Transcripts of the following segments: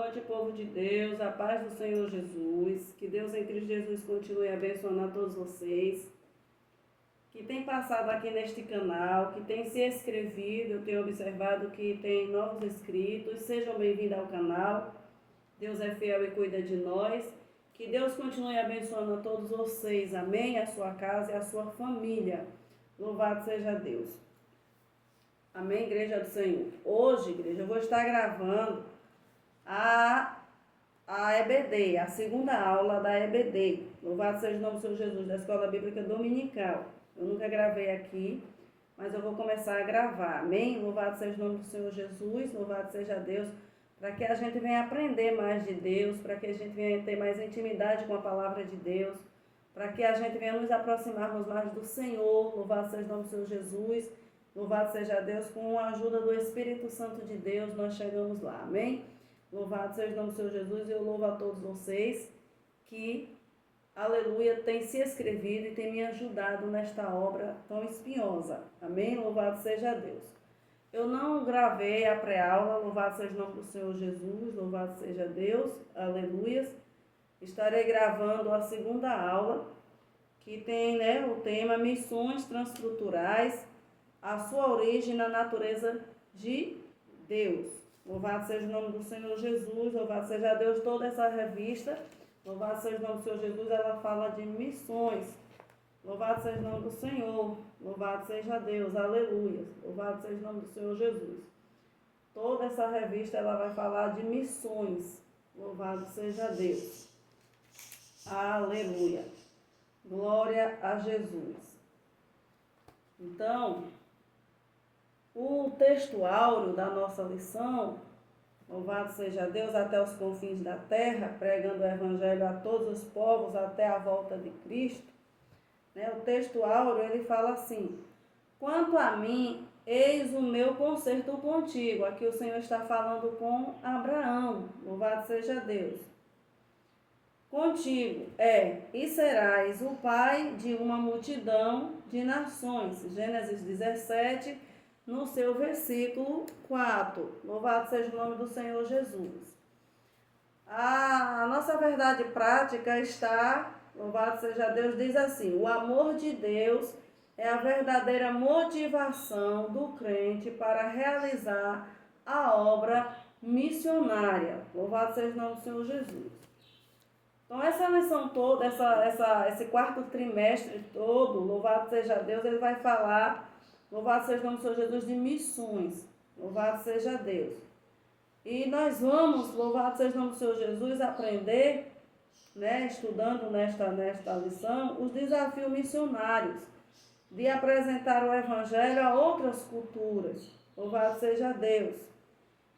noite, povo de Deus, a paz do Senhor Jesus, que Deus em Cristo Jesus continue abençoando a todos vocês, que tem passado aqui neste canal, que tem se inscrevido, eu tenho observado que tem novos inscritos, sejam bem-vindos ao canal, Deus é fiel e cuida de nós, que Deus continue abençoando a todos vocês, amém, a sua casa e a sua família, louvado seja Deus. Amém, igreja do Senhor. Hoje, igreja, eu vou estar gravando a EBD, a segunda aula da EBD. Louvado seja o nome do Senhor Jesus, da Escola Bíblica Dominical. Eu nunca gravei aqui, mas eu vou começar a gravar. Amém? Louvado seja o nome do Senhor Jesus, louvado seja Deus, para que a gente venha aprender mais de Deus, para que a gente venha ter mais intimidade com a palavra de Deus, para que a gente venha nos aproximarmos mais do Senhor. Louvado seja o nome do Senhor Jesus. Louvado seja Deus, com a ajuda do Espírito Santo de Deus, nós chegamos lá, amém? Louvado seja o nome do Senhor Jesus, e eu louvo a todos vocês que, aleluia, tem se inscrevido e tem me ajudado nesta obra tão espinhosa, amém? Louvado seja Deus. Eu não gravei a pré-aula, louvado seja o nome do Senhor Jesus, louvado seja Deus, aleluia. Estarei gravando a segunda aula, que tem, o tema Missões Transculturais, a sua origem na natureza de Deus. Louvado seja o nome do Senhor Jesus, louvado seja Deus. Toda essa revista, louvado seja o nome do Senhor Jesus, ela fala de missões. Louvado seja o nome do Senhor, louvado seja Deus, aleluia. Louvado seja o nome do Senhor Jesus. Toda essa revista, ela vai falar de missões. Louvado seja Deus, aleluia. Glória a Jesus. Então, o texto áureo da nossa lição, louvado seja Deus, até os confins da terra, pregando o evangelho a todos os povos até a volta de Cristo, o texto áureo, ele fala assim: quanto a mim, eis o meu concerto contigo. Aqui o Senhor está falando com Abraão, louvado seja Deus. Contigo e serás o pai de uma multidão de nações. Gênesis 17, no seu versículo 4. Louvado seja o nome do Senhor Jesus. A nossa verdade prática está, louvado seja Deus, diz assim: o amor de Deus é a verdadeira motivação do crente para realizar a obra missionária. Louvado seja o nome do Senhor Jesus. Então, essa lição toda, esse quarto trimestre todo, louvado seja Deus, ele vai falar, louvado seja o nome do Senhor Jesus, de missões. Louvado seja Deus. E nós vamos, louvado seja o nome do Senhor Jesus, aprender, estudando nesta lição, os desafios missionários de apresentar o Evangelho a outras culturas. Louvado seja Deus.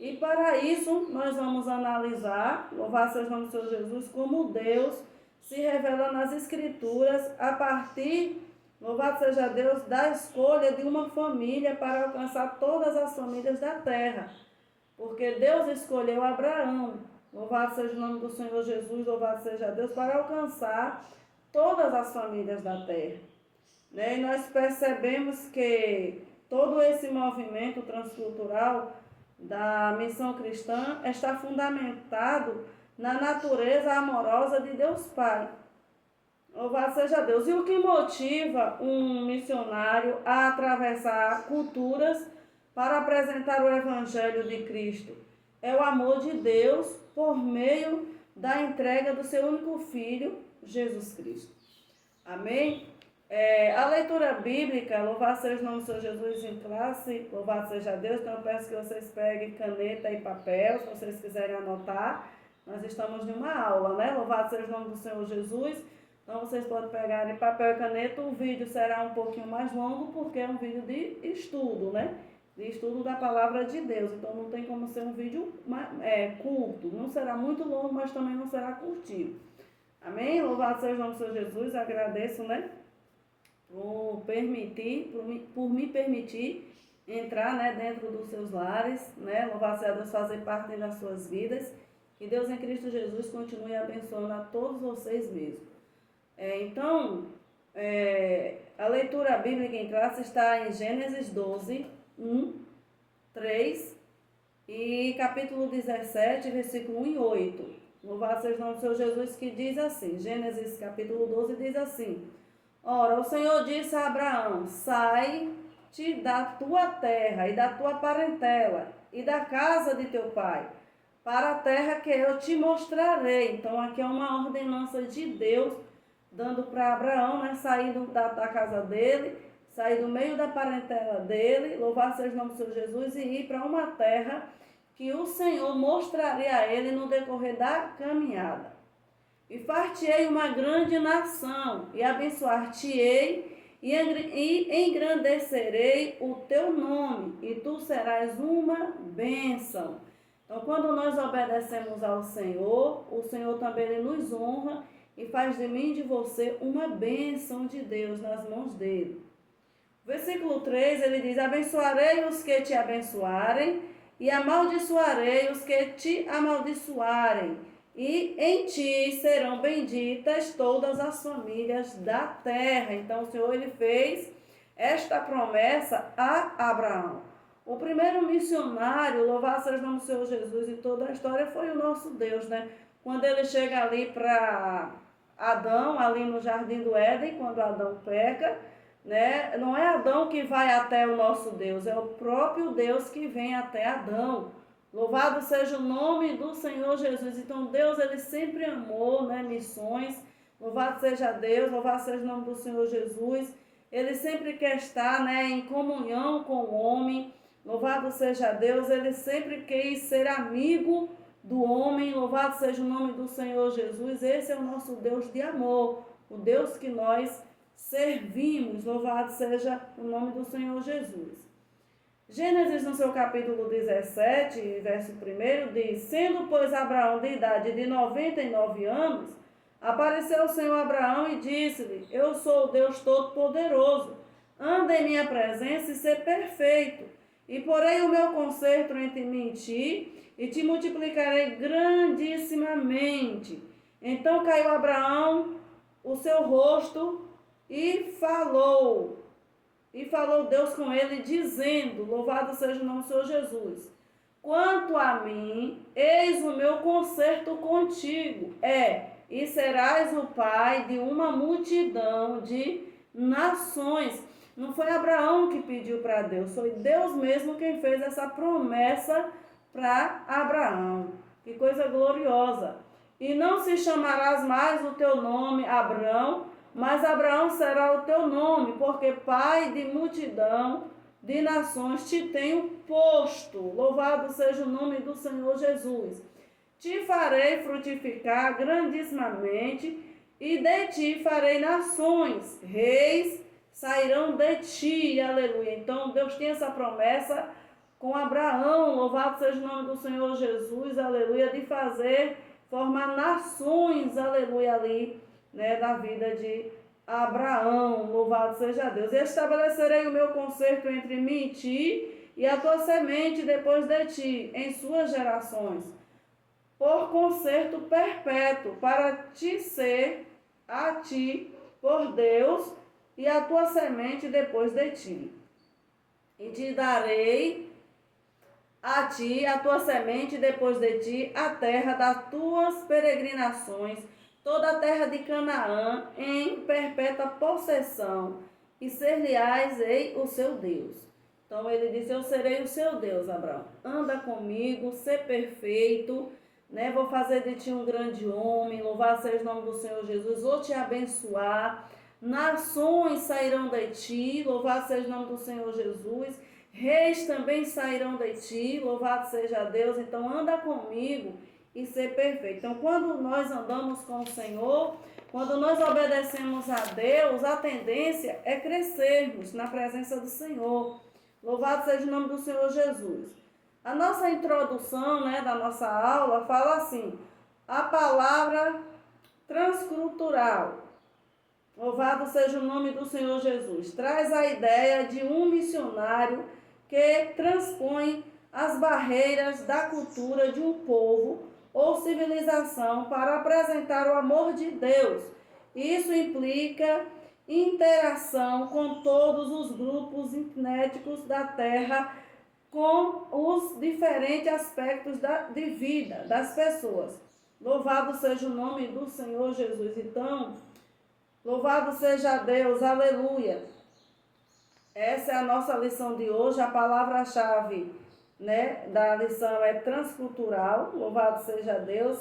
E para isso, nós vamos analisar, louvado seja o nome do Senhor Jesus, como Deus se revela nas Escrituras a partir, louvado seja Deus, da escolha de uma família para alcançar todas as famílias da terra. Porque Deus escolheu Abraão, louvado seja o nome do Senhor Jesus, louvado seja Deus, para alcançar todas as famílias da terra. E nós percebemos que todo esse movimento transcultural da missão cristã está fundamentado na natureza amorosa de Deus Pai. Louvado seja Deus. E o que motiva um missionário a atravessar culturas para apresentar o Evangelho de Cristo? É o amor de Deus por meio da entrega do seu único Filho, Jesus Cristo. Amém? A leitura bíblica, louvado seja o nome do Senhor Jesus em classe, louvado seja Deus. Então eu peço que vocês peguem caneta e papel, se vocês quiserem anotar. Nós estamos em uma aula, Louvado seja o nome do Senhor Jesus. Então vocês podem pegar papel e caneta. O vídeo será um pouquinho mais longo, porque é um vídeo de estudo, de estudo da palavra de Deus. Então não tem como ser um vídeo curto. Não será muito longo, mas também não será curtinho. Amém? Louvado seja o nome do Senhor Jesus. Agradeço, por me permitir entrar, dentro dos seus lares, louvado seja Deus, fazer parte das suas vidas. Que Deus em Cristo Jesus continue abençoando a todos vocês mesmo. A leitura bíblica em classe está em Gênesis 12, 1, 3 E capítulo 17, versículo 1 e 8. Louvado seja o nome do Senhor Jesus, que diz assim, Gênesis capítulo 12 diz assim: Ora, o Senhor disse a Abraão: Sai-te da tua terra e da tua parentela e da casa de teu pai, para a terra que eu te mostrarei. Então aqui é uma ordenança de Deus, dando para Abraão, né, sair da casa dele, sair do meio da parentela dele, louvar seja o nome do Senhor Jesus, e ir para uma terra que o Senhor mostraria a ele no decorrer da caminhada. E far-te-ei uma grande nação, e abençoar-te-ei, e engrandecerei o teu nome, e tu serás uma bênção. Então, quando nós obedecemos ao Senhor, o Senhor também ele nos honra e faz de mim e de você uma bênção de Deus nas mãos dele. Versículo 3, ele diz: Abençoarei os que te abençoarem, e amaldiçoarei os que te amaldiçoarem. E em ti serão benditas todas as famílias da terra. Então, o Senhor ele fez esta promessa a Abraão. O primeiro missionário, louvado seja o nome do Senhor Jesus, em toda a história foi o nosso Deus, né? Quando ele chega ali para Adão, ali no Jardim do Éden, quando Adão peca, né? Não é Adão que vai até o nosso Deus, é o próprio Deus que vem até Adão. Louvado seja o nome do Senhor Jesus. Então Deus ele sempre amou, né, missões. Louvado seja Deus, louvado seja o nome do Senhor Jesus. Ele sempre quer estar, né, em comunhão com o homem. Louvado seja Deus, ele sempre quis ser amigo do homem. Louvado seja o nome do Senhor Jesus. Esse é o nosso Deus de amor, o Deus que nós servimos. Louvado seja o nome do Senhor Jesus. Gênesis, no seu capítulo 17, verso 1, diz: Sendo, pois, Abraão de idade de 99 anos, apareceu o Senhor a Abraão e disse-lhe: Eu sou o Deus Todo-Poderoso, anda em minha presença e ser perfeito, e porei o meu conserto entre mim e ti, e te multiplicarei grandissimamente. Então caiu Abraão o seu rosto e falou Deus com ele, dizendo: Louvado seja o nome do Senhor Jesus. Quanto a mim, eis o meu conserto contigo, e serás o pai de uma multidão de nações. Não foi Abraão que pediu para Deus, foi Deus mesmo quem fez essa promessa para Abraão. Que coisa gloriosa. E não se chamarás mais o teu nome Abrão, mas Abraão será o teu nome, porque pai de multidão de nações te tenho posto. Louvado seja o nome do Senhor Jesus. Te farei frutificar grandissimamente, e de ti farei nações, reis sairão de ti. Aleluia. Então Deus tinha essa promessa com Abraão. Louvado seja o nome do Senhor Jesus. Aleluia. De formar nações. Aleluia. Ali, né, da vida de Abraão. Louvado seja Deus. E estabelecerei o meu conserto entre mim e ti, e a tua semente depois de ti, em suas gerações, por conserto perpétuo, para te ser a ti por Deus, e a tua semente depois de ti. E te darei a ti, a tua semente depois de ti, a terra das tuas peregrinações, toda a terra de Canaã, em perpétua possessão, e ser-lhe-ás o seu Deus. Então ele disse: Eu serei o seu Deus, Abraão. Anda comigo, ser perfeito, né? Vou fazer de ti um grande homem. Louvado seja o nome do Senhor Jesus. Vou te abençoar. Nações sairão de ti. Louvado seja o nome do Senhor Jesus. Reis também sairão de ti. Louvado seja Deus. Então anda comigo e ser perfeito. Então, quando nós andamos com o Senhor, quando nós obedecemos a Deus, a tendência é crescermos na presença do Senhor. Louvado seja o nome do Senhor Jesus. A nossa introdução, né, da nossa aula fala assim: a palavra transcultural. Louvado seja o nome do Senhor Jesus. Traz a ideia de um missionário que transpõe as barreiras da cultura de um povo ou civilização para apresentar o amor de Deus. Isso implica interação com todos os grupos étnicos da terra com os diferentes aspectos de vida das pessoas. Louvado seja o nome do Senhor Jesus. Então, louvado seja Deus, aleluia. Essa é a nossa lição de hoje. A palavra-chave, da lição é transcultural. Louvado seja Deus.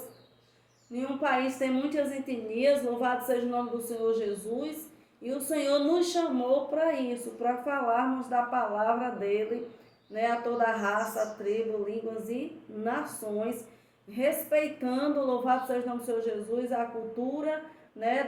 Nenhum país tem muitas etnias. Louvado seja o nome do Senhor Jesus. E o Senhor nos chamou para isso, para falarmos da palavra dele, a toda a raça, tribo, línguas e nações, respeitando, louvado seja o nome do Senhor Jesus, a cultura,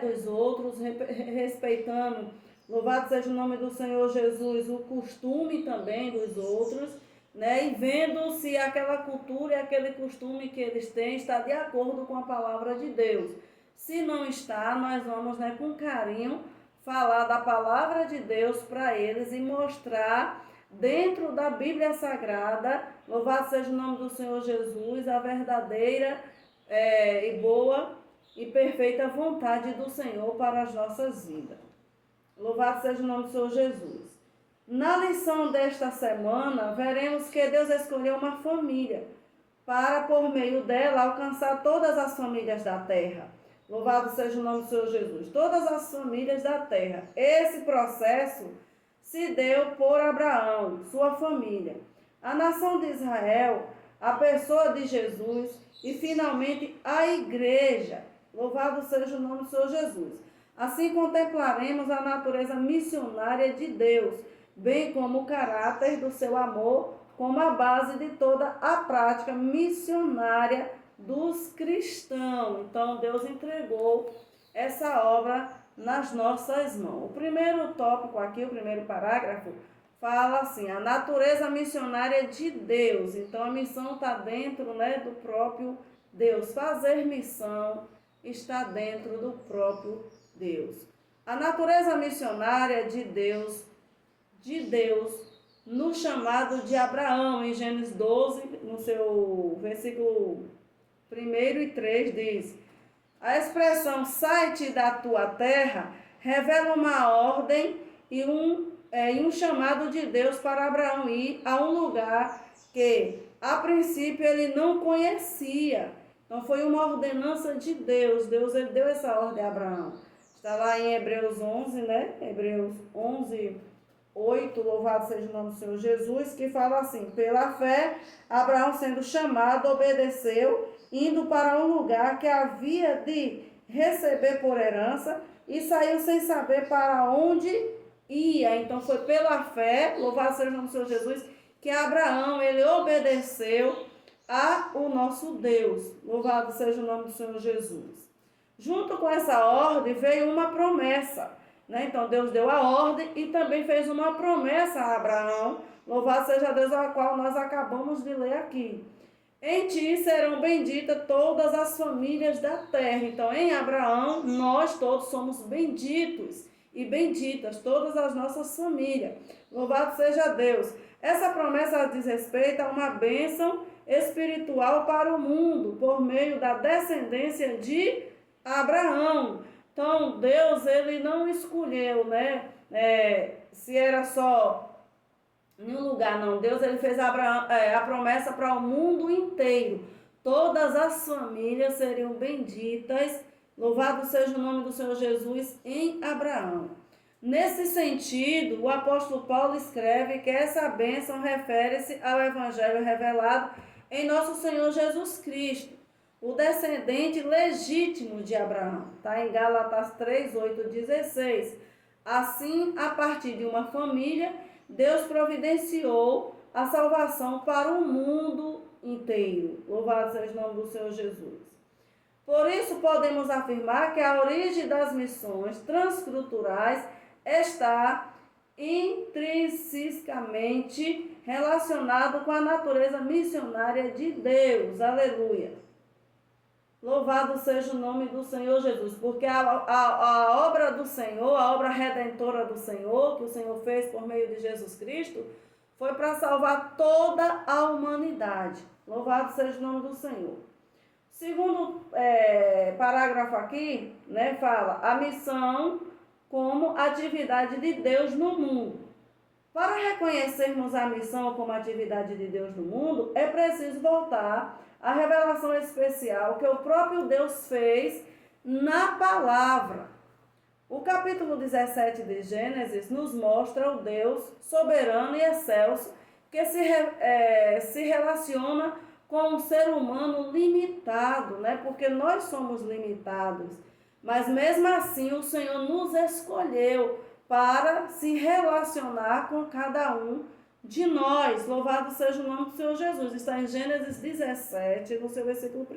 dos outros, respeitando, louvado seja o nome do Senhor Jesus, o costume também dos outros, e vendo se aquela cultura e aquele costume que eles têm está de acordo com a palavra de Deus. Se não está, nós vamos, com carinho, falar da palavra de Deus para eles e mostrar dentro da Bíblia Sagrada, louvado seja o nome do Senhor Jesus, a verdadeira e boa e perfeita vontade do Senhor para as nossas vidas. Louvado seja o nome do Senhor Jesus. Na lição desta semana, veremos que Deus escolheu uma família para, por meio dela, alcançar todas as famílias da terra. Louvado seja o nome do Senhor Jesus. Todas as famílias da terra. Esse processo se deu por Abraão, sua família, a nação de Israel, a pessoa de Jesus e, finalmente, a igreja. Louvado seja o nome do Senhor Jesus. Assim contemplaremos a natureza missionária de Deus, bem como o caráter do seu amor, como a base de toda a prática missionária dos cristãos. Então, Deus entregou essa obra nas nossas mãos. O primeiro tópico aqui, o primeiro parágrafo, fala assim, a natureza missionária de Deus. Então, a missão está dentro, do próprio Deus. Fazer missão está dentro do próprio Deus. A natureza missionária de Deus, no chamado de Abraão, em Gênesis 12, no seu versículo 1 e 3, diz: a expressão sai-te da tua terra revela uma ordem e um chamado de Deus para Abraão ir a um lugar que, a princípio, ele não conhecia. Então, foi uma ordenança de Deus. Deus ele deu essa ordem a Abraão. Está lá em Hebreus 11, Hebreus 11, 8, louvado seja o nome do Senhor Jesus, que fala assim: pela fé, Abraão, sendo chamado, obedeceu, indo para um lugar que havia de receber por herança, e saiu sem saber para onde ia. Então foi pela fé, louvado seja o nome do Senhor Jesus, que Abraão, ele obedeceu ao nosso Deus. Louvado seja o nome do Senhor Jesus. Junto com essa ordem veio uma promessa, Então Deus deu a ordem e também fez uma promessa a Abraão, louvado seja Deus, a qual nós acabamos de ler aqui. Em ti serão benditas todas as famílias da terra. Então, em Abraão, nós todos somos benditos e benditas, todas as nossas famílias. Louvado seja Deus. Essa promessa diz respeito a uma bênção espiritual para o mundo, por meio da descendência de Abraão. Então, Deus, ele não escolheu, se era só em um lugar, não. Deus, ele fez a promessa para o mundo inteiro. Todas as famílias seriam benditas. Louvado seja o nome do Senhor Jesus em Abraão. Nesse sentido, o apóstolo Paulo escreve que essa bênção refere-se ao evangelho revelado em nosso Senhor Jesus Cristo, o descendente legítimo de Abraão. Está em Gálatas 3, 8, 16. Assim, a partir de uma família, Deus providenciou a salvação para o mundo inteiro. Louvado seja o nome do Senhor Jesus. Por isso, podemos afirmar que a origem das missões transculturais está intrinsecamente relacionado com a natureza missionária de Deus. Aleluia. Louvado seja o nome do Senhor Jesus, porque a obra do Senhor, a obra redentora do Senhor, que o Senhor fez por meio de Jesus Cristo, foi para salvar toda a humanidade. Louvado seja o nome do Senhor. Segundo parágrafo aqui, fala a missão como atividade de Deus no mundo. Para reconhecermos a missão como atividade de Deus no mundo, é preciso voltar à revelação especial que o próprio Deus fez na palavra. O capítulo 17 de Gênesis nos mostra o Deus soberano e excelso que se relaciona com um ser humano limitado, né? Porque nós somos limitados. Mas mesmo assim o Senhor nos escolheu para se relacionar com cada um de nós. Louvado seja o nome do Senhor Jesus. Está em Gênesis 17, no seu versículo 1.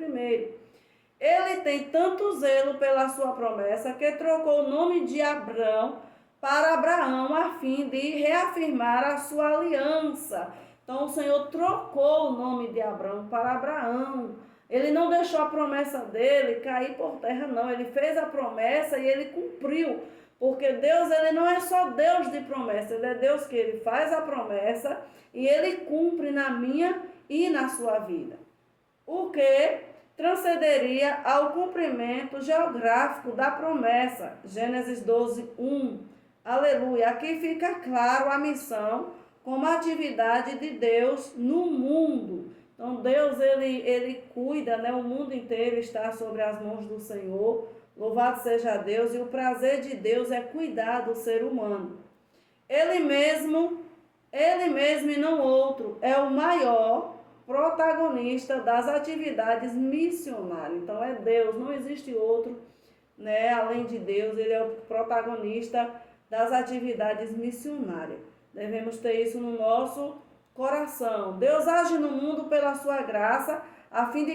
Ele tem tanto zelo pela sua promessa que trocou o nome de Abrão para Abraão a fim de reafirmar a sua aliança. Então o Senhor trocou o nome de Abrão para Abraão. Ele não deixou a promessa dele cair por terra, não. Ele fez a promessa e ele cumpriu. Porque Deus, ele não é só Deus de promessa. Ele é Deus que ele faz a promessa e ele cumpre na minha e na sua vida. O que transcenderia ao cumprimento geográfico da promessa. Gênesis 12, 1. Aleluia. Aqui fica claro a missão como atividade de Deus no mundo. Então Deus, ele cuida, né? O mundo inteiro está sobre as mãos do Senhor. Louvado seja Deus. E o prazer de Deus é cuidar do ser humano. Ele mesmo e não outro, é o maior protagonista das atividades missionárias. Então é Deus, não existe outro, né, além de Deus. Ele é o protagonista das atividades missionárias. Devemos ter isso no nosso coração. Deus age no mundo pela sua graça, a fim de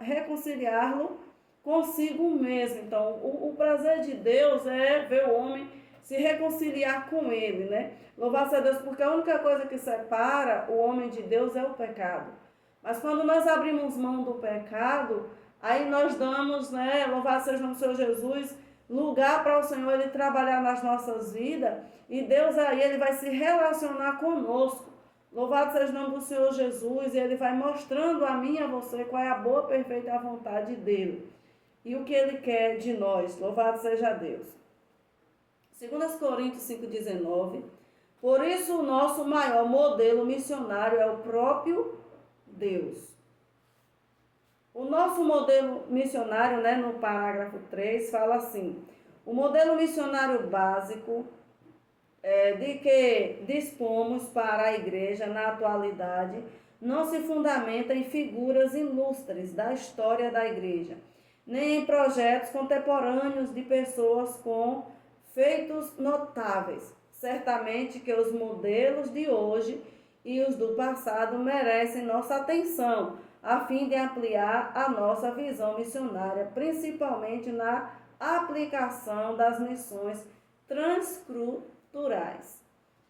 reconciliá-lo consigo mesmo. Então, o prazer de Deus é ver o homem se reconciliar com ele, né? Louvado seja Deus, porque a única coisa que separa o homem de Deus é o pecado. Mas quando nós abrimos mão do pecado, aí nós damos, né, louvado seja o nome do Senhor Jesus, lugar para o Senhor ele trabalhar nas nossas vidas, e Deus aí ele vai se relacionar conosco. Louvado seja o nome do Senhor Jesus, e ele vai mostrando a mim e a você qual é a boa, perfeita vontade dele e o que ele quer de nós. Louvado seja Deus. 2 Coríntios 5,19. Por isso o nosso maior modelo missionário é o próprio Deus. O nosso modelo missionário, né, no parágrafo 3, fala assim: o modelo missionário básico de que dispomos para a igreja na atualidade não se fundamenta em figuras ilustres da história da igreja, nem em projetos contemporâneos de pessoas com feitos notáveis. Certamente que os modelos de hoje e os do passado merecem nossa atenção, a fim de ampliar a nossa visão missionária, principalmente na aplicação das missões transculturais.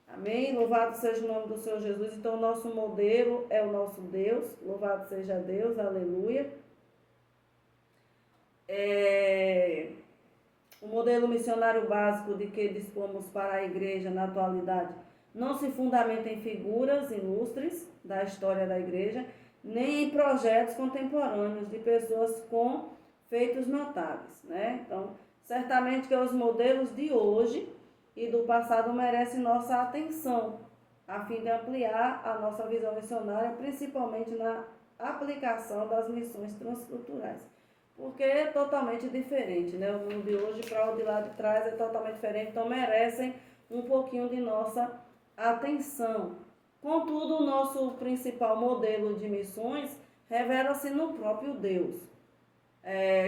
Amém? Louvado seja o nome do Senhor Jesus. Então, o nosso modelo é o nosso Deus. Louvado seja Deus. Aleluia. O modelo missionário básico de que dispomos para a igreja na atualidade não se fundamenta em figuras ilustres da história da igreja, nem em projetos contemporâneos de pessoas com feitos notáveis, né? Então, certamente que os modelos de hoje e do passado merecem nossa atenção, a fim de ampliar a nossa visão missionária, principalmente na aplicação das missões transculturais. Porque é totalmente diferente, né? O mundo de hoje para o de lá de trás é totalmente diferente, então merecem um pouquinho de nossa atenção. Contudo, o nosso principal modelo de missões revela-se no próprio Deus,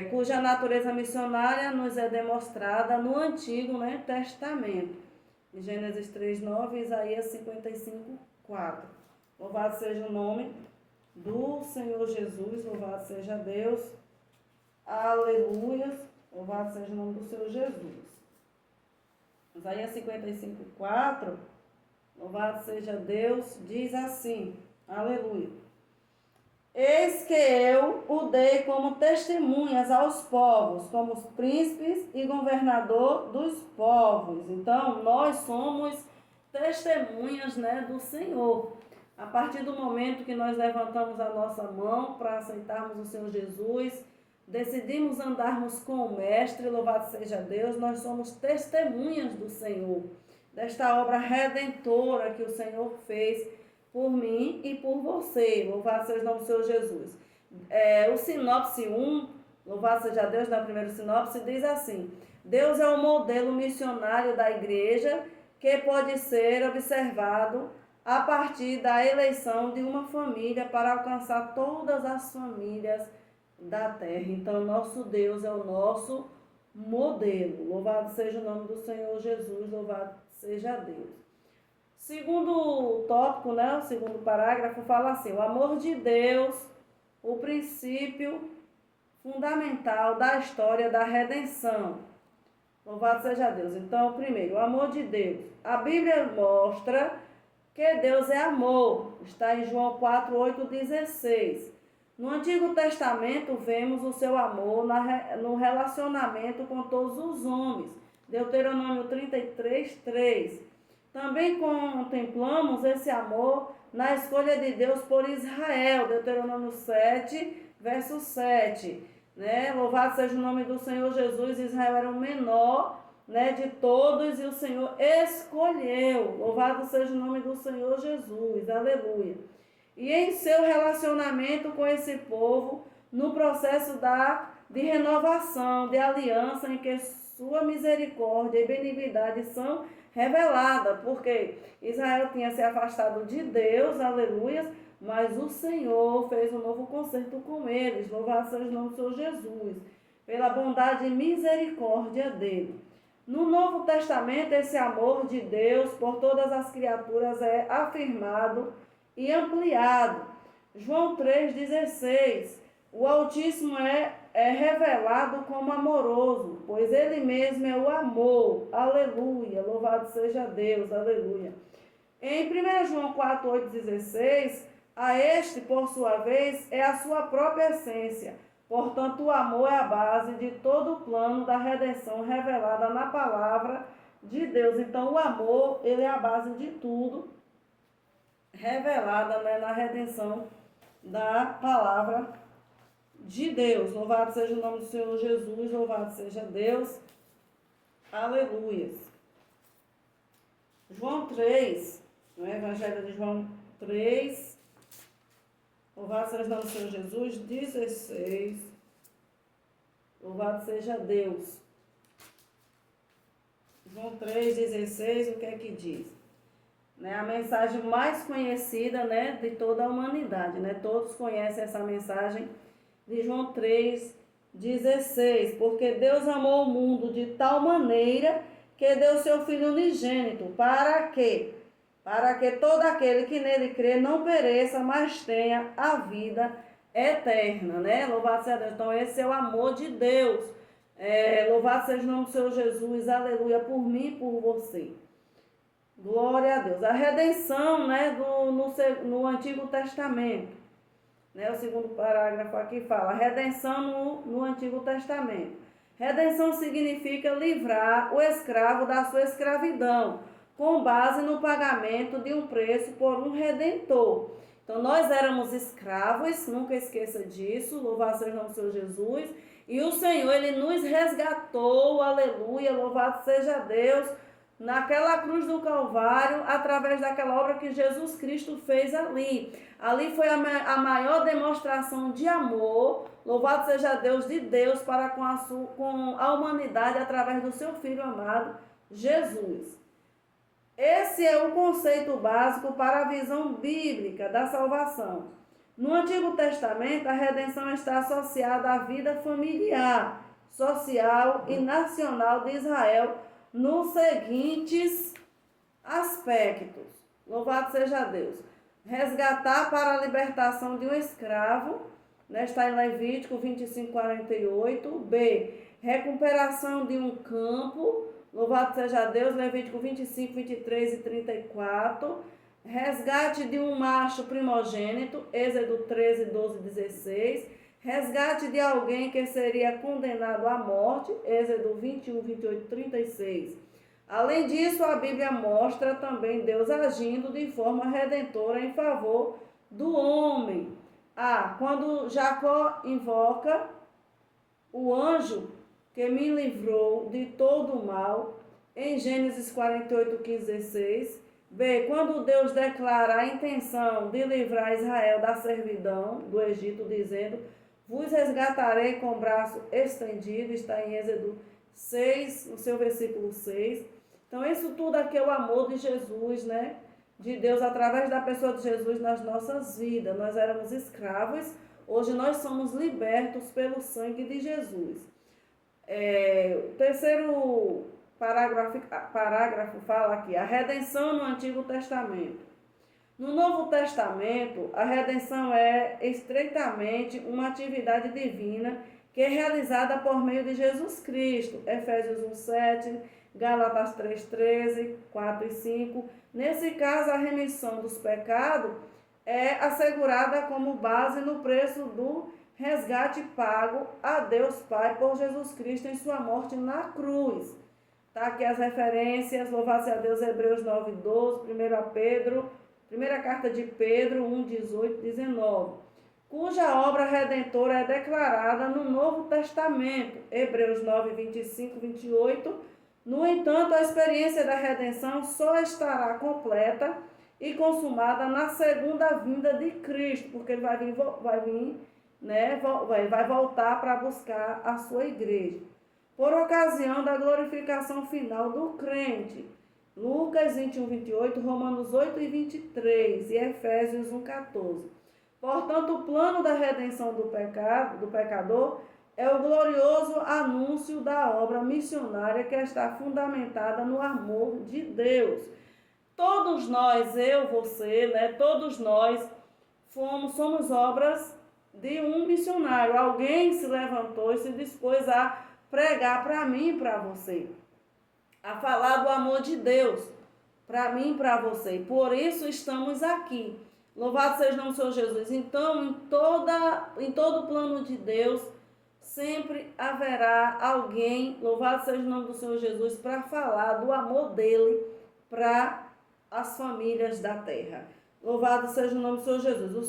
cuja natureza missionária nos é demonstrada no Antigo, né, Testamento. Em Gênesis 3:9 e Isaías 55:4. Louvado seja o nome do Senhor Jesus, louvado seja Deus. Aleluia, louvado seja o nome do Senhor Jesus. Isaías 55:4, louvado seja Deus, diz assim, aleluia: eis que eu o dei como testemunhas aos povos, como os príncipes e governador dos povos. Então, nós somos testemunhas, né, do Senhor. A partir do momento que nós levantamos a nossa mão para aceitarmos o Senhor Jesus, decidimos andarmos com o Mestre, louvado seja Deus, nós somos testemunhas do Senhor. desta obra redentora que o Senhor fez por mim e por você. Louvado seja o nome do Senhor Jesus. O sinopse 1, louvado seja Deus, na primeira sinopse, diz assim: Deus é o modelo missionário da igreja que pode ser observado a partir da eleição de uma família para alcançar todas as famílias da terra. Então, nosso Deus é o nosso modelo. Louvado seja o nome do Senhor Jesus, louvado seja Deus. Segundo tópico, né, o segundo parágrafo, fala assim: o amor de Deus, o princípio fundamental da história da redenção. Louvado seja Deus. Então, primeiro, o amor de Deus. A Bíblia mostra que Deus é amor. Está em João 4:8-16. No Antigo Testamento, vemos o seu amor no relacionamento com todos os homens. Deuteronômio 33:3. Também contemplamos esse amor na escolha de Deus por Israel. Deuteronômio 7:7. Né? Louvado seja o nome do Senhor Jesus. Israel era o menor, né, de todos e o Senhor escolheu. Louvado seja o nome do Senhor Jesus. Aleluia. E em seu relacionamento com esse povo, no processo de renovação, de aliança, em que sua misericórdia e benignidade são reveladas, porque Israel tinha se afastado de Deus, aleluia, mas o Senhor fez um novo concerto com eles. Louvado seja o nome do Senhor Jesus, pela bondade e misericórdia dele. No Novo Testamento, esse amor de Deus por todas as criaturas é afirmado e ampliado. João 3,16. O Altíssimo é revelado como amoroso, pois ele mesmo é o amor. Aleluia. Louvado seja Deus. Aleluia. Em 1 João 4:8-16, a este, por sua vez, é a sua própria essência. Portanto, o amor é a base de todo o plano da redenção revelada na palavra de Deus. Então, o amor, ele é a base de tudo revelada, né, na redenção da palavra de Deus. Louvado seja o nome do Senhor Jesus, louvado seja Deus. Aleluia. João 3, no Evangelho de João 3, louvado seja o nome do Senhor Jesus, 16. Louvado seja Deus. João 3,16, o que é que diz? Né, a mensagem mais conhecida, né, de toda a humanidade. Né? Todos conhecem essa mensagem de João 3,16. Porque Deus amou o mundo de tal maneira que deu seu Filho unigênito. Para quê? Para que todo aquele que nele crê não pereça, mas tenha a vida eterna, né? Louvado seja Deus. Então, esse é o amor de Deus. Louvado seja o nome do Senhor Jesus, aleluia, por mim e por você. Glória a Deus. A redenção, né, no Antigo Testamento. Né, o segundo parágrafo aqui fala, redenção no Antigo Testamento. Redenção significa livrar o escravo da sua escravidão, com base no pagamento de um preço por um redentor. Então, nós éramos escravos, nunca esqueça disso, louvado seja o nome do Senhor Jesus, e o Senhor, ele nos resgatou, aleluia, louvado seja Deus, naquela cruz do Calvário, através daquela obra que Jesus Cristo fez ali. Ali foi a maior demonstração de amor, louvado seja Deus, de Deus para com a humanidade, através do seu Filho amado, Jesus. Esse é o conceito básico para a visão bíblica da salvação. No Antigo Testamento, a redenção está associada à vida familiar, social e nacional de Israel nos seguintes aspectos. Louvado seja Deus. Resgatar para a libertação de um escravo, né, está em Levítico 25:48. B. Recuperação de um campo. Louvado seja Deus, Levítico 25, 23 e 34. Resgate de um macho primogênito, Êxodo 13, 12 e 16. Resgate de alguém que seria condenado à morte, Êxodo 21, 28 e 36. Além disso, a Bíblia mostra também Deus agindo de forma redentora em favor do homem. Quando Jacó invoca o anjo que me livrou de todo o mal, em Gênesis 48, 15, 16. B. Quando Deus declara a intenção de livrar Israel da servidão do Egito, dizendo: vos resgatarei com o braço estendido, está em Êxodo 6, no seu versículo 6. Então, isso tudo aqui é o amor de Jesus, né? De Deus através da pessoa de Jesus nas nossas vidas. Nós éramos escravos, hoje nós somos libertos pelo sangue de Jesus. O terceiro parágrafo fala aqui, a redenção no Antigo Testamento. No Novo Testamento, a redenção é estreitamente uma atividade divina que é realizada por meio de Jesus Cristo. Efésios 1:7, Gálatas 3:13, 4 e 5. Nesse caso, a remissão dos pecados é assegurada como base no preço do resgate pago a Deus Pai por Jesus Cristo em sua morte na cruz. Tá aqui as referências, louvado seja Deus, Hebreus 9:12, 1 carta de Pedro 1:18, 19, cuja obra redentora é declarada no Novo Testamento, Hebreus 9:25, 28. No entanto, a experiência da redenção só estará completa e consumada na segunda vinda de Cristo, porque ele vai voltar para buscar a sua igreja, por ocasião da glorificação final do crente. Lucas 21, 28, Romanos 8 e 23 e Efésios 1:14. Portanto, o plano da redenção do pecador é o glorioso anúncio da obra missionária que está fundamentada no amor de Deus. Todos nós, eu, você, né, todos nós somos obras de um missionário. Alguém se levantou e se dispôs a pregar para mim e para você, a falar do amor de Deus para mim e para você. Por isso estamos aqui. Louvado seja o nome do Senhor Jesus. Então, em todo o plano de Deus, sempre haverá alguém, louvado seja o nome do Senhor Jesus, para falar do amor dele para as famílias da terra. Louvado seja o nome do Senhor Jesus. O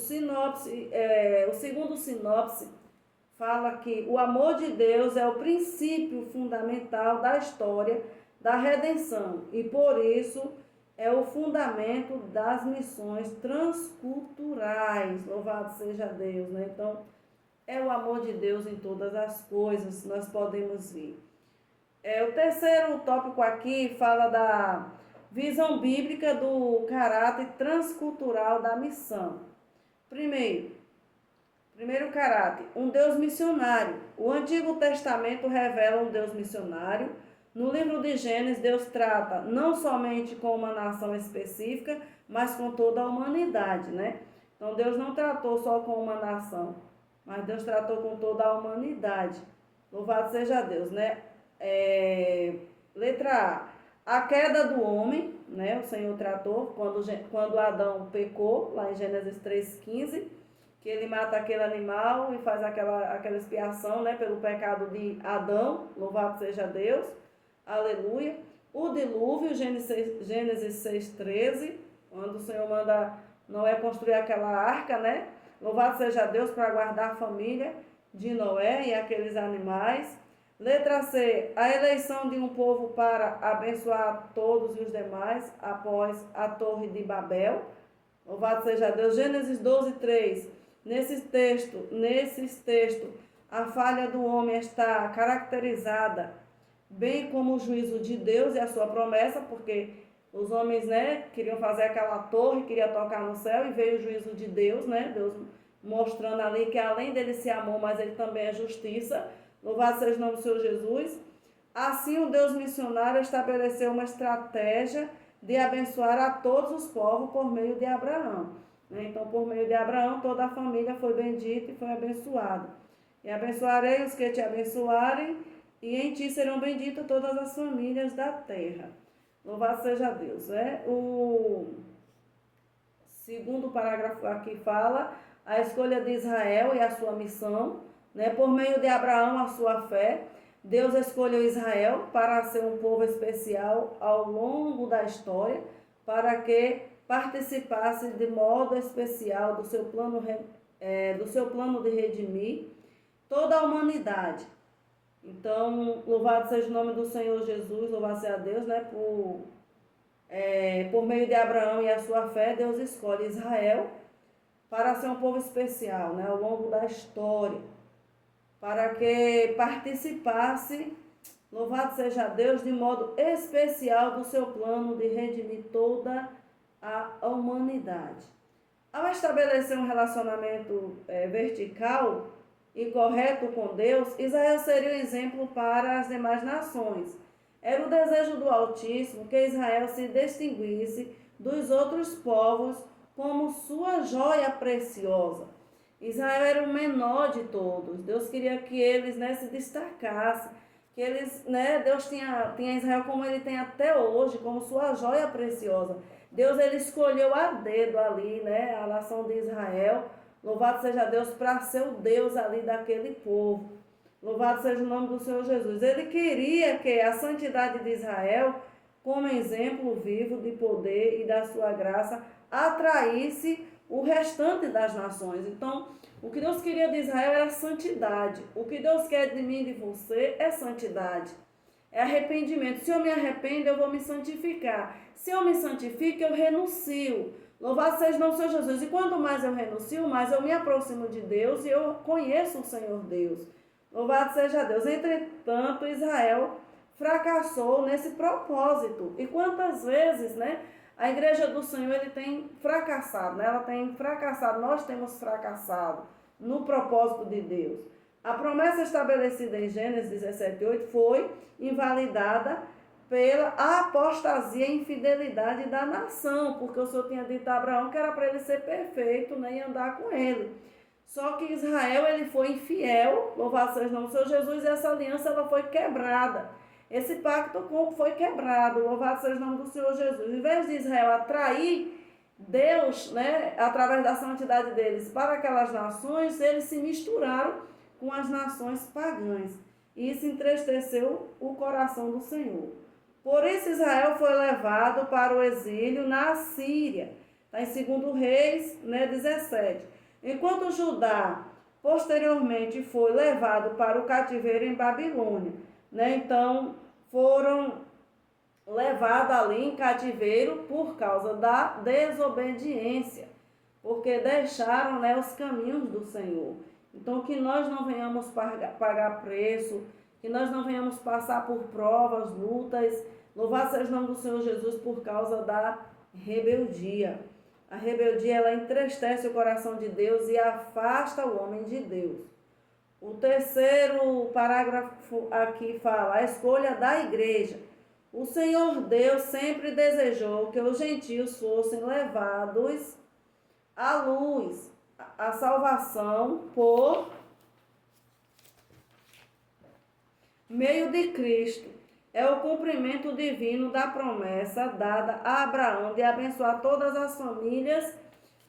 segundo sinopse fala que o amor de Deus é o princípio fundamental da história da redenção e por isso é o fundamento das missões transculturais. Louvado seja Deus, né? Então, é o amor de Deus em todas as coisas, nós podemos ver. O terceiro tópico aqui fala da visão bíblica do caráter transcultural da missão. Primeiro caráter, um Deus missionário. O Antigo Testamento revela um Deus missionário. No livro de Gênesis, Deus trata não somente com uma nação específica, mas com toda a humanidade, né? Então, Deus não tratou só com uma nação, mas Deus tratou com toda a humanidade. Louvado seja Deus, né? Letra A. A queda do homem, né? O Senhor tratou quando Adão pecou, lá em Gênesis 3:15, que ele mata aquele animal e faz aquela expiação, né? Pelo pecado de Adão. Louvado seja Deus. Aleluia. O dilúvio, Gênesis 6:13, quando o Senhor manda Noé construir aquela arca, né? Louvado seja Deus para guardar a família de Noé e aqueles animais. Letra C, a eleição de um povo para abençoar todos os demais após a Torre de Babel. Louvado seja Deus. Gênesis 12:3. Nesses textos, a falha do homem está caracterizada bem como o juízo de Deus e a sua promessa, porque os homens, né, queriam fazer aquela torre, queriam tocar no céu, e veio o juízo de Deus, né, Deus mostrando ali que além dele ser amor, mas ele também é justiça. Louvado seja o nome do Senhor Jesus. Assim, o Deus missionário estabeleceu uma estratégia de abençoar a todos os povos por meio de Abraão. Então, por meio de Abraão, toda a família foi bendita e foi abençoada. E abençoarei os que te abençoarem, e em ti serão benditas todas as famílias da terra. Louvado seja Deus. O segundo parágrafo aqui fala a escolha de Israel e a sua missão, né? Por meio de Abraão, a sua fé, Deus escolheu Israel para ser um povo especial ao longo da história, para que participasse de modo especial do seu plano de redimir toda a humanidade. Então, louvado seja o nome do Senhor Jesus, louvado seja Deus, né? Por meio de Abraão e a sua fé, Deus escolhe Israel para ser um povo especial, né? Ao longo da história, para que participasse, louvado seja Deus, de modo especial do seu plano de redimir toda a humanidade. Ao estabelecer um relacionamento vertical e correto com Deus, Israel seria um exemplo para as demais nações. Era o desejo do Altíssimo que Israel se distinguisse dos outros povos como sua joia preciosa. Israel era o menor de todos. Deus queria que eles, né, se destacassem. Que eles, né, Deus tinha Israel como ele tem até hoje, como sua joia preciosa. Deus ele escolheu a dedo ali, né, a nação de Israel. Louvado seja Deus para ser o Deus ali daquele povo. Louvado seja o nome do Senhor Jesus. Ele queria que a santidade de Israel, como exemplo vivo de poder e da sua graça, atraísse o restante das nações. Então, o que Deus queria de Israel era santidade. O que Deus quer de mim e de você é santidade. É arrependimento. Se eu me arrependo, eu vou me santificar. Se eu me santifico, eu renuncio. Louvado seja o nome do Senhor Jesus. E quanto mais eu renuncio, mais eu me aproximo de Deus e eu conheço o Senhor Deus. Louvado seja Deus. Entretanto, Israel fracassou nesse propósito. E quantas vezes, né, a igreja do Senhor ele tem fracassado, né? Ela tem fracassado, nós temos fracassado no propósito de Deus. A promessa estabelecida em Gênesis 17:8 foi invalidada pela apostasia e infidelidade da nação, porque o Senhor tinha dito a Abraão que era para ele ser perfeito, né, e andar com ele. Só que Israel ele foi infiel, louvado seja o nome do Senhor Jesus, e essa aliança ela foi quebrada. Esse pacto foi quebrado, louvado seja o nome do Senhor Jesus. Em vez de Israel atrair Deus, né, através da santidade deles para aquelas nações, eles se misturaram com as nações pagãs. E isso entristeceu o coração do Senhor. Por isso Israel foi levado para o exílio na Síria. Está em 2 Reis, né, 17. Enquanto Judá, posteriormente, foi levado para o cativeiro em Babilônia. Né? Então, foram levados ali em cativeiro por causa da desobediência, porque deixaram, né, os caminhos do Senhor. Então, que nós não venhamos pagar preço, que nós não venhamos passar por provas, lutas, louvado seja o nome do Senhor Jesus por causa da rebeldia. A rebeldia, ela entristece o coração de Deus e afasta o homem de Deus. O terceiro parágrafo aqui fala, a escolha da igreja. O Senhor Deus sempre desejou que os gentios fossem levados à luz, à salvação por meio de Cristo. É o cumprimento divino da promessa dada a Abraão de abençoar todas as famílias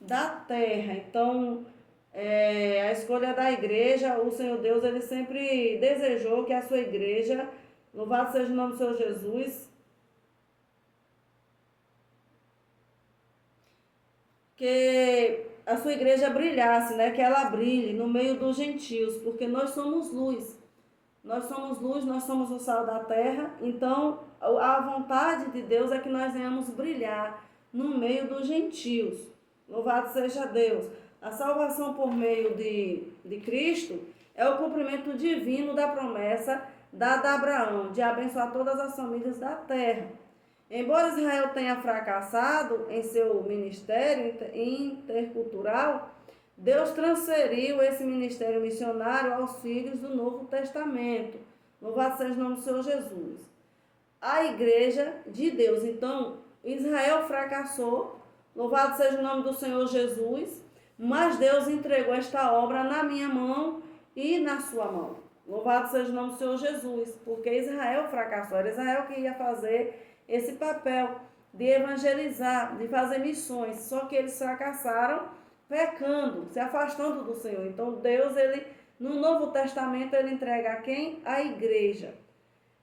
da terra. Então, a escolha da igreja, o Senhor Deus, ele sempre desejou que a sua igreja, louvado seja o nome do Senhor Jesus, que a sua igreja brilhasse, né? Que ela brilhe no meio dos gentios, porque nós somos luz. Nós somos luz, nós somos o sal da terra, então a vontade de Deus é que nós venhamos brilhar no meio dos gentios. Louvado seja Deus. A salvação por meio de Cristo é o cumprimento divino da promessa dada a Abraão, de abençoar todas as famílias da terra. Embora Israel tenha fracassado em seu ministério intercultural, Deus transferiu esse ministério missionário aos filhos do Novo Testamento. Louvado seja o nome do Senhor Jesus. A igreja de Deus. Então, Israel fracassou. Louvado seja o nome do Senhor Jesus. Mas Deus entregou esta obra na minha mão e na sua mão. Louvado seja o nome do Senhor Jesus. Porque Israel fracassou. Era Israel que ia fazer esse papel de evangelizar, de fazer missões. Só que eles fracassaram pecando, se afastando do Senhor. Então Deus, ele no Novo Testamento, ele entrega a quem? A igreja.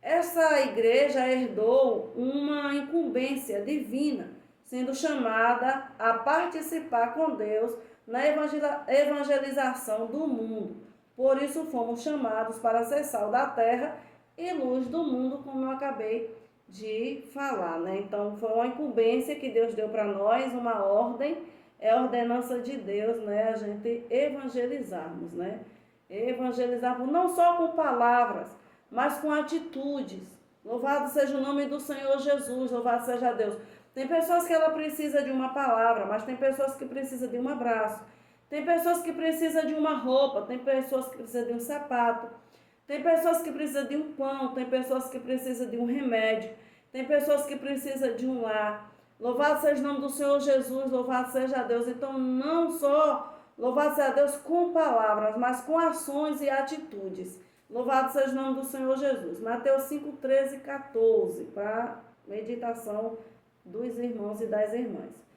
Essa igreja herdou uma incumbência divina, sendo chamada a participar com Deus na evangelização do mundo. Por isso fomos chamados para ser sal da terra e luz do mundo, como eu acabei de falar, né? Então, foi uma incumbência que Deus deu para nós, uma ordem, é a ordenança de Deus, né? A gente evangelizarmos, né? Evangelizarmos não só com palavras, mas com atitudes. Louvado seja o nome do Senhor Jesus, louvado seja Deus. Tem pessoas que ela precisa de uma palavra, mas tem pessoas que precisam de um abraço. Tem pessoas que precisam de uma roupa, tem pessoas que precisam de um sapato. Tem pessoas que precisam de um pão, tem pessoas que precisam de um remédio, tem pessoas que precisam de um lar. Louvado seja o nome do Senhor Jesus, louvado seja Deus. Então, não só louvado seja Deus com palavras, mas com ações e atitudes. Louvado seja o nome do Senhor Jesus. Mateus 5, 13 e 14, para meditação dos irmãos e das irmãs.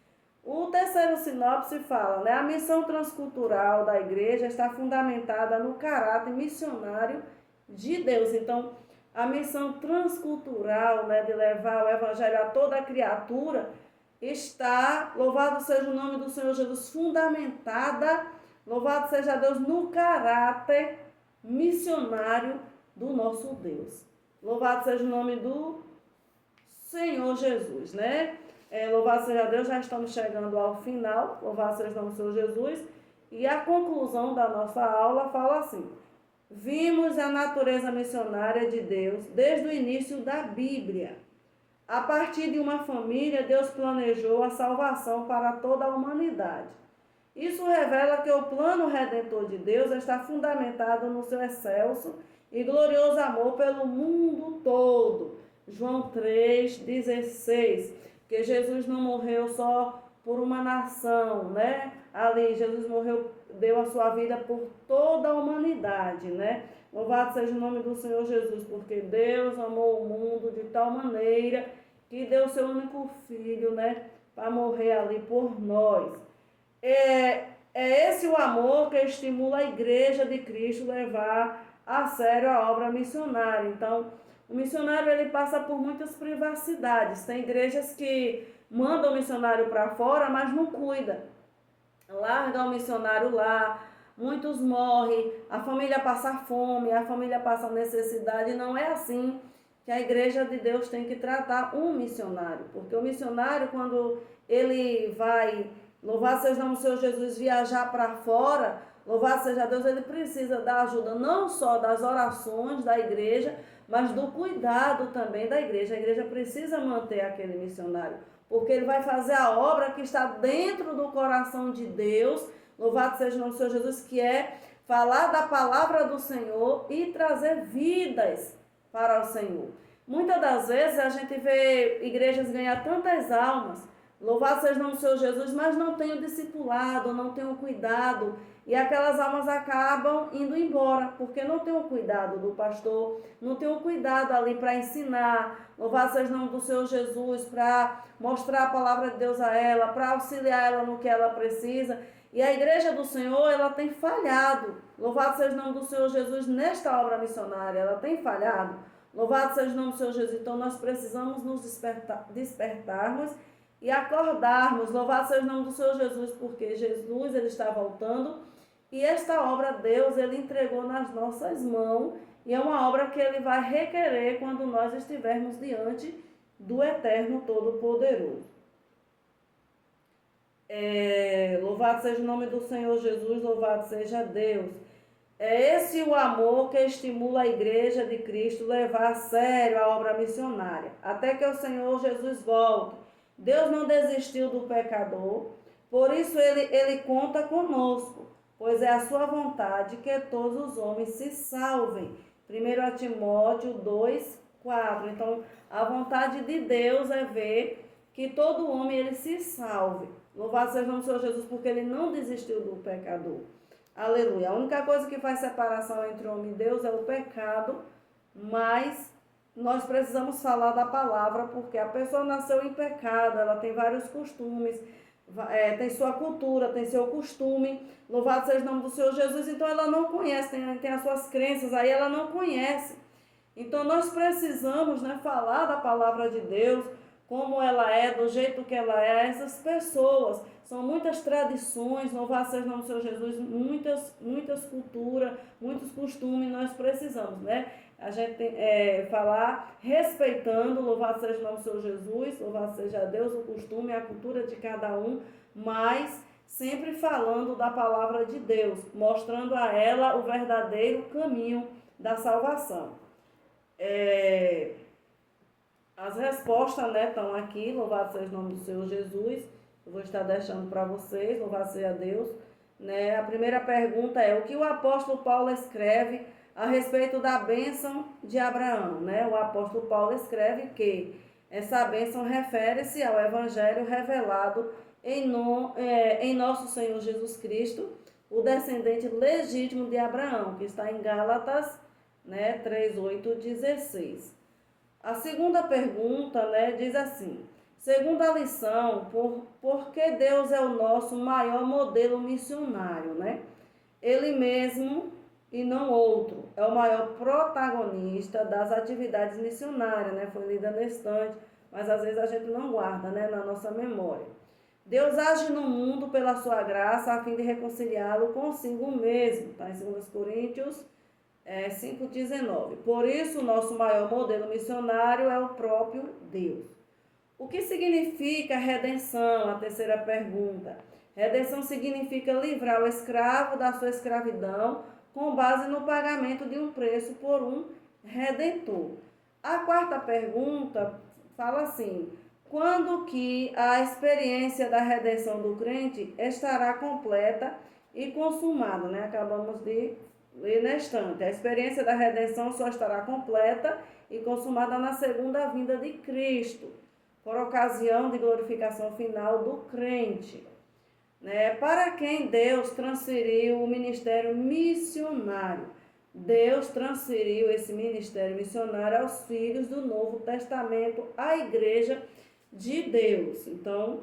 O terceiro sinopse fala, né? A missão transcultural da igreja está fundamentada no caráter missionário de Deus. Então, a missão transcultural, né, de levar o evangelho a toda a criatura, está, louvado seja o nome do Senhor Jesus, fundamentada, louvado seja Deus, no caráter missionário do nosso Deus. Louvado seja o nome do Senhor Jesus, né? Louvado seja Deus, já estamos chegando ao final, louvado seja o nome do Senhor Jesus, e a conclusão da nossa aula fala assim: vimos a natureza missionária de Deus desde o início da Bíblia. A partir de uma família, Deus planejou a salvação para toda a humanidade. Isso revela que o plano redentor de Deus está fundamentado no seu excelso e glorioso amor pelo mundo todo. João 3,16. Que Jesus não morreu só por uma nação, né? Ali, Jesus morreu, deu a sua vida por toda a humanidade, né? Louvado seja o nome do Senhor Jesus, porque Deus amou o mundo de tal maneira que deu seu único filho, né? Para morrer ali por nós. É esse o amor que estimula a igreja de Cristo levar a sério a obra missionária. Então, o missionário ele passa por muitas privacidades. Tem igrejas que mandam o missionário para fora, mas não cuida. Larga o missionário lá, muitos morrem, a família passa fome, a família passa necessidade. Não é assim que a igreja de Deus tem que tratar um missionário. Porque o missionário, quando ele vai, louvado seja o nome do Senhor Jesus, viajar para fora, louvado seja Deus, ele precisa da ajuda não só das orações da igreja, mas do cuidado também da igreja. A igreja precisa manter aquele missionário, porque ele vai fazer a obra que está dentro do coração de Deus, louvado seja o nome do Senhor Jesus, que é falar da palavra do Senhor e trazer vidas para o Senhor. Muitas das vezes a gente vê igrejas ganhar tantas almas, louvado seja o nome do Senhor Jesus, mas não tem o discipulado, não tem o cuidado, e aquelas almas acabam indo embora, porque não tem o cuidado do pastor, não tem o cuidado ali para ensinar, louvado seja o nome do Senhor Jesus, para mostrar a palavra de Deus a ela, para auxiliar ela no que ela precisa. E a igreja do Senhor, ela tem falhado, louvado seja o nome do Senhor Jesus, nesta obra missionária, ela tem falhado, louvado seja o nome do Senhor Jesus. Então nós precisamos nos despertarmos e acordarmos, louvado seja o nome do Senhor Jesus, porque Jesus ele está voltando e esta obra Deus ele entregou nas nossas mãos e é uma obra que ele vai requerer quando nós estivermos diante do Eterno Todo-Poderoso. Louvado seja o nome do Senhor Jesus, louvado seja Deus. É esse o amor que estimula a igreja de Cristo levar a sério a obra missionária, até que o Senhor Jesus volte. Deus não desistiu do pecador, por isso ele conta conosco, pois é a sua vontade que todos os homens se salvem. 1 Timóteo 2, 4. Então, a vontade de Deus é ver que todo homem ele se salve. Louvado seja o nome do Senhor Jesus, porque ele não desistiu do pecador. Aleluia. A única coisa que faz separação entre homem e Deus é o pecado, mas nós precisamos falar da palavra, porque a pessoa nasceu em pecado, ela tem vários costumes, tem sua cultura, tem seu costume, louvado seja o nome do Senhor Jesus, então ela não conhece, tem as suas crenças, aí ela não conhece. Então nós precisamos, né, falar da palavra de Deus, como ela é, do jeito que ela é, essas pessoas. São muitas tradições, louvado seja o nome do Senhor Jesus, muitas culturas, muitos costumes nós precisamos, né? A gente tem falar respeitando, louvado seja o nome do Senhor Jesus, louvado seja Deus, o costume, a cultura de cada um, mas sempre falando da palavra de Deus, mostrando a ela o verdadeiro caminho da salvação. As respostas, né, estão aqui, louvado seja o nome do Senhor Jesus. Eu vou estar deixando para vocês, louvado seja Deus. Né? A primeira pergunta é: o que o apóstolo Paulo escreve a respeito da bênção de Abraão? Né? O apóstolo Paulo escreve que essa bênção refere-se ao evangelho revelado em nosso Senhor Jesus Cristo, o descendente legítimo de Abraão, que está em Gálatas, né, 3:8-16. A segunda pergunta, né, diz assim: segunda lição, por que Deus é o nosso maior modelo missionário, né? Ele mesmo e não outro é o maior protagonista das atividades missionárias, né? Foi lida na estante, mas às vezes a gente não guarda, né, na nossa memória. Deus age no mundo pela sua graça a fim de reconciliá-lo consigo mesmo, tá? Em 2 Coríntios 5:19. Por isso, o nosso maior modelo missionário é o próprio Deus. O que significa redenção? A terceira pergunta. Redenção significa livrar o escravo da sua escravidão com base no pagamento de um preço por um redentor. A quarta pergunta fala assim: quando que a experiência da redenção do crente estará completa e consumada, né? Acabamos de ler na estante. A experiência da redenção só estará completa e consumada na segunda vinda de Cristo, por ocasião de glorificação final do crente. Né? Para quem Deus transferiu o ministério missionário? Deus transferiu esse ministério missionário aos filhos do Novo Testamento, à igreja de Deus. Então,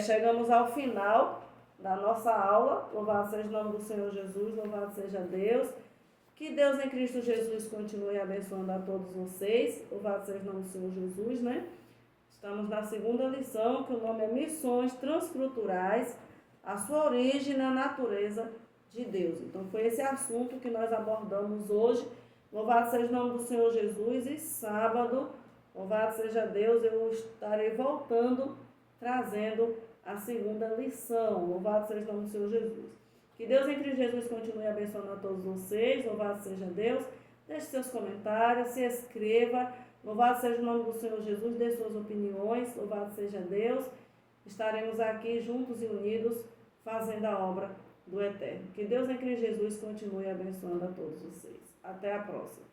chegamos ao final da nossa aula. Louvado seja o nome do Senhor Jesus, louvado seja Deus. Que Deus em Cristo Jesus continue abençoando a todos vocês. Louvado seja o nome do Senhor Jesus, né? Estamos na segunda lição, que o nome é Missões Transculturais, a sua origem na natureza de Deus. Então, foi esse assunto que nós abordamos hoje. Louvado seja o nome do Senhor Jesus. E sábado, louvado seja Deus, eu estarei voltando, trazendo a segunda lição. Louvado seja o nome do Senhor Jesus. Que Deus em Cristo Jesus continue abençoando a todos vocês. Louvado seja Deus. Deixe seus comentários, se inscreva. Louvado seja o nome do Senhor Jesus, dê suas opiniões, louvado seja Deus. Estaremos aqui juntos e unidos, fazendo a obra do Eterno. Que Deus em Cristo Jesus continue abençoando a todos vocês. Até a próxima.